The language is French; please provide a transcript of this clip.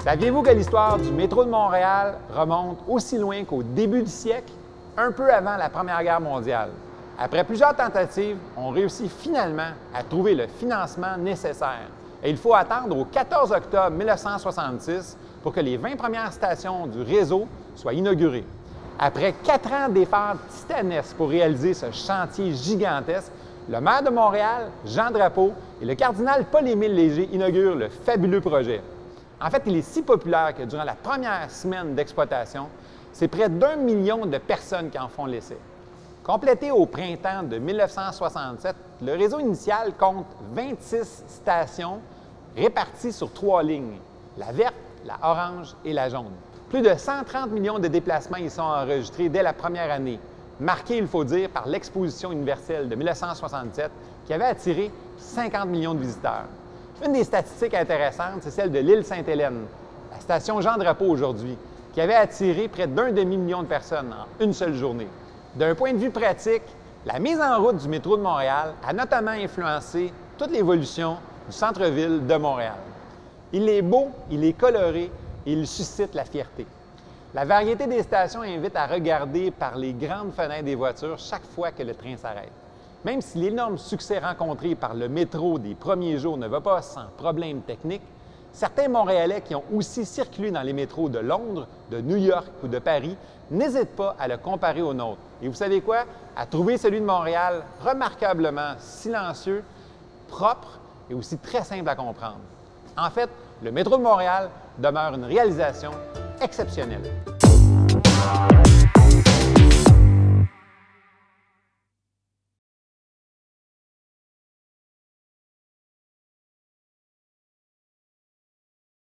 Saviez-vous que l'histoire du métro de Montréal remonte aussi loin qu'au début du siècle, un peu avant la Première Guerre mondiale? Après plusieurs tentatives, on réussit finalement à trouver le financement nécessaire. Et il faut attendre au 14 octobre 1966 pour que les 20 premières stations du réseau soient inaugurées. Après 4 ans d'efforts titanesques pour réaliser ce chantier gigantesque, le maire de Montréal, Jean Drapeau, et le cardinal Paul-Émile Léger inaugurent le fabuleux projet. En fait, il est si populaire que durant la première semaine d'exploitation, c'est près d'1 million de personnes qui en font l'essai. Complété au printemps de 1967, le réseau initial compte 26 stations réparties sur 3 lignes, la verte, la orange et la jaune. Plus de 130 millions de déplacements y sont enregistrés dès la première année, marqués, il faut dire, par l'Exposition universelle de 1967 qui avait attiré 50 millions de visiteurs. Une des statistiques intéressantes, c'est celle de l'île Sainte-Hélène, la station Jean Drapeau aujourd'hui, qui avait attiré près d'1 demi-million de personnes en une seule journée. D'un point de vue pratique, la mise en route du métro de Montréal a notamment influencé toute l'évolution du centre-ville de Montréal. Il est beau, il est coloré et il suscite la fierté. La variété des stations invite à regarder par les grandes fenêtres des voitures chaque fois que le train s'arrête. Même si l'énorme succès rencontré par le métro des premiers jours ne va pas sans problème technique, certains Montréalais qui ont aussi circulé dans les métros de Londres, de New York ou de Paris n'hésitent pas à le comparer au nôtre. Et vous savez quoi? À trouver celui de Montréal remarquablement silencieux, propre et aussi très simple à comprendre. En fait, le métro de Montréal demeure une réalisation exceptionnelle.